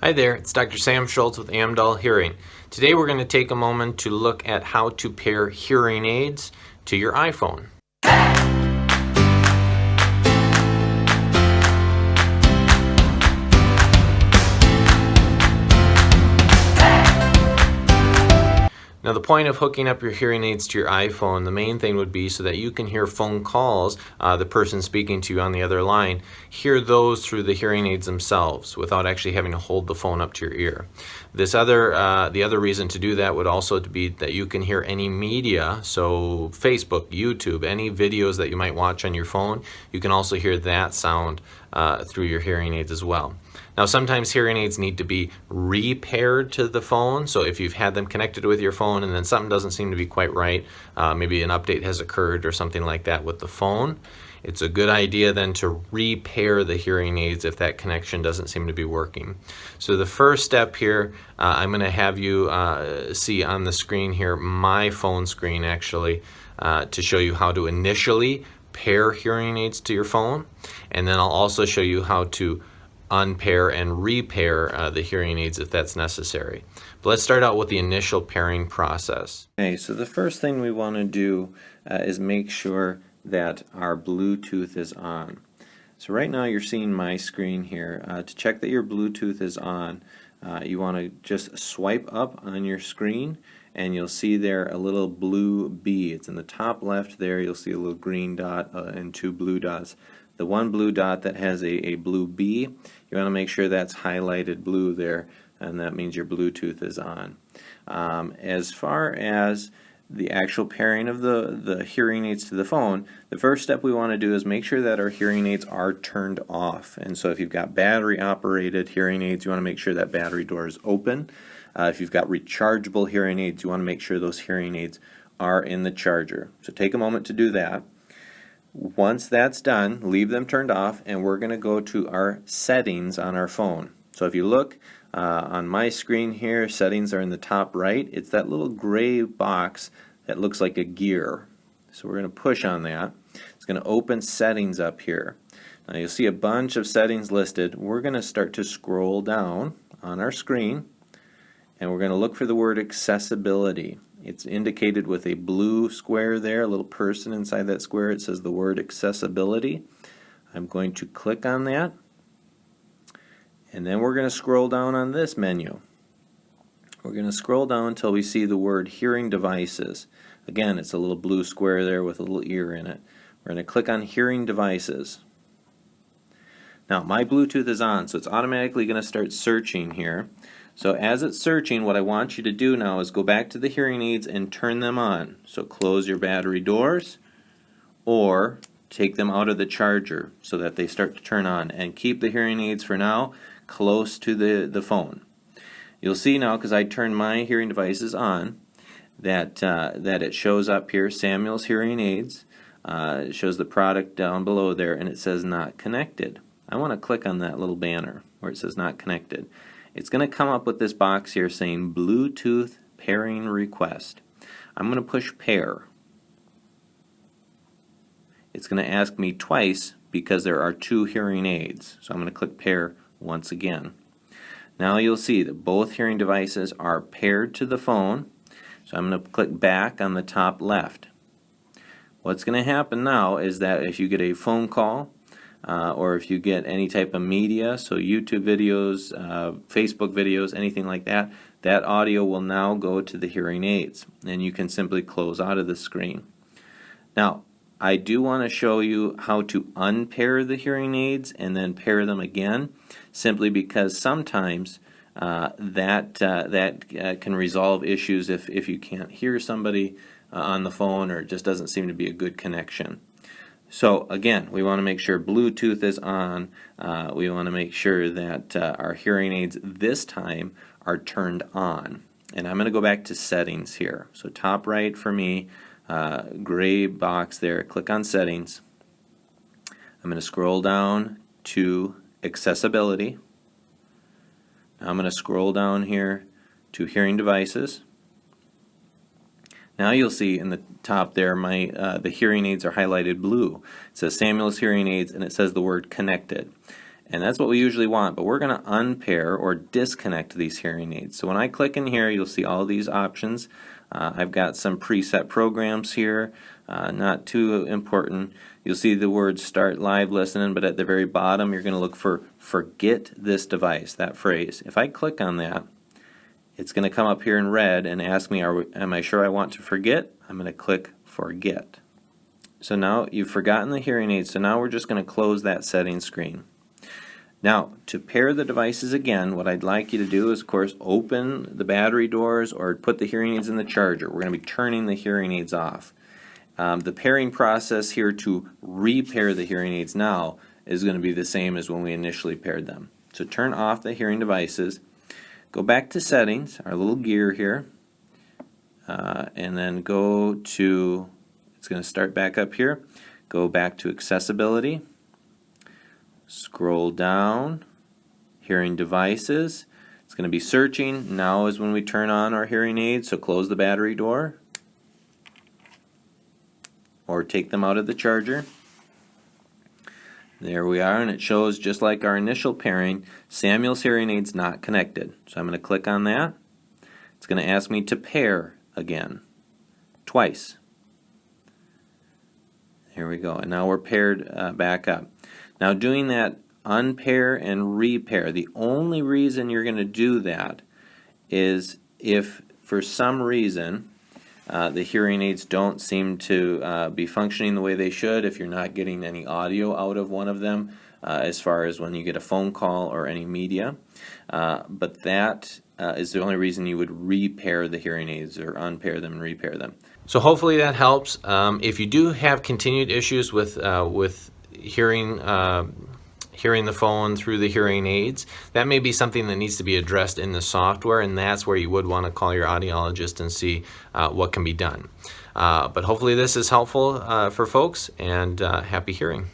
Hi there, it's Dr. Sam Schultz with Amdahl Hearing. Today we're going to take a moment to look at how to pair hearing aids to your iPhone. Now the point of hooking up your hearing aids to your iPhone, the main thing would be so that you can hear phone calls, the person speaking to you on the other line, hear those through the hearing aids themselves without actually having to hold the phone up to your ear. The other reason to do that would also be that you can hear any media, so Facebook, YouTube, any videos that you might watch on your phone, you can also hear that sound through your hearing aids as well. Now sometimes hearing aids need to be repaired to the phone, so if you've had them connected with your phone and then something doesn't seem to be quite right, maybe an update has occurred or something like that with the phone, it's a good idea then to repair the hearing aids if that connection doesn't seem to be working. So the first step here, I'm going to have you see on the screen here, my phone screen actually, to show you how to initially pair hearing aids to your phone, and then I'll also show you how to unpair and repair the hearing aids if that's necessary. But let's start out with the initial pairing process. Okay, so the first thing we want to do is make sure that our Bluetooth is on. So right now you're seeing my screen here. To check that your Bluetooth is on, you want to just swipe up on your screen and you'll see there a little blue B. It's in the top left there. You'll see a little green dot and two blue dots. The one blue dot that has a blue B, you want to make sure that's highlighted blue there, and that means your Bluetooth is on. As far as the actual pairing of the hearing aids to the phone, the first step we want to do is make sure that our hearing aids are turned off. And so if you've got battery operated hearing aids, you want to make sure that battery door is open. If you've got rechargeable hearing aids, you want to make sure those hearing aids are in the charger. So take a moment to do that. Once that's done, leave them turned off, and we're going to go to our settings on our phone. So if you look on my screen here, settings are in the top right. It's that little gray box that looks like a gear. So we're going to push on that. It's going to open settings up here. Now you'll see a bunch of settings listed. We're going to start to scroll down on our screen, and we're going to look for the word accessibility. It's indicated with a blue square there, a little person inside that square. It says the word accessibility. I'm going to click on that, and then we're going to scroll down on this menu. We're going to scroll down until we see the word hearing devices. Again, it's a little blue square there with a little ear in it. We're going to click on hearing devices. Now my Bluetooth is on, so it's automatically going to start searching here. So as it's searching, what I want you to do now is go back to the hearing aids and turn them on. So close your battery doors or take them out of the charger so that they start to turn on, and keep the hearing aids for now close to the phone. You'll see now, because I turned my hearing devices on, that it shows up here, Samuel's Hearing Aids. It shows the product down below there, and it says not connected. I want to click on that little banner where it says not connected. It's going to come up with this box here saying Bluetooth pairing request. I'm going to push pair. It's going to ask me twice because there are two hearing aids. So I'm going to click pair once again. Now you'll see that both hearing devices are paired to the phone. So I'm going to click back on the top left. What's going to happen now is that if you get a phone call, or if you get any type of media, so YouTube videos, Facebook videos, anything like that, that audio will now go to the hearing aids, and you can simply close out of the screen. Now, I do want to show you how to unpair the hearing aids and then pair them again, simply because sometimes that can resolve issues if you can't hear somebody on the phone, or it just doesn't seem to be a good connection. So again, we want to make sure Bluetooth is on. We want to make sure that our hearing aids this time are turned on. And I'm going to go back to settings here. So top right for me, gray box there, click on settings. I'm going to scroll down to accessibility. Now I'm going to scroll down here to hearing devices. Now you'll see in the top there, the hearing aids are highlighted blue. It says Samuel's Hearing Aids, and it says the word connected. And that's what we usually want, but we're going to unpair or disconnect these hearing aids. So when I click in here, you'll see all these options. I've got some preset programs here, not too important. You'll see the word start live listening, but at the very bottom you're going to look for forget this device, that phrase. If I click on that, it's going to come up here in red and ask me, am I sure I want to forget? I'm going to click forget. So now you've forgotten the hearing aid, so now we're just going to close that settings screen. Now, to pair the devices again, what I'd like you to do is, of course, open the battery doors or put the hearing aids in the charger. We're going to be turning the hearing aids off. The pairing process here to repair the hearing aids now is going to be the same as when we initially paired them. So turn off the hearing devices, go back to settings, our little gear here, and then go to, it's going to start back up here, go back to accessibility. Scroll down, hearing devices. It's going to be searching. Now is when we turn on our hearing aids, so close the battery door or take them out of the charger. There we are, and it shows just like our initial pairing, Samuel's hearing aid's not connected. So I'm going to click on that. It's going to ask me to pair again, twice. Here we go, and now we're paired back up. Now doing that unpair and repair, the only reason you're going to do that is if for some reason the hearing aids don't seem to be functioning the way they should, if you're not getting any audio out of one of them as far as when you get a phone call or any media. But that is the only reason you would repair the hearing aids or unpair them and repair them. So hopefully that helps. If you do have continued issues with hearing the phone through the hearing aids, that may be something that needs to be addressed in the software, and that's where you would want to call your audiologist and see what can be done. But hopefully this is helpful for folks, and happy hearing.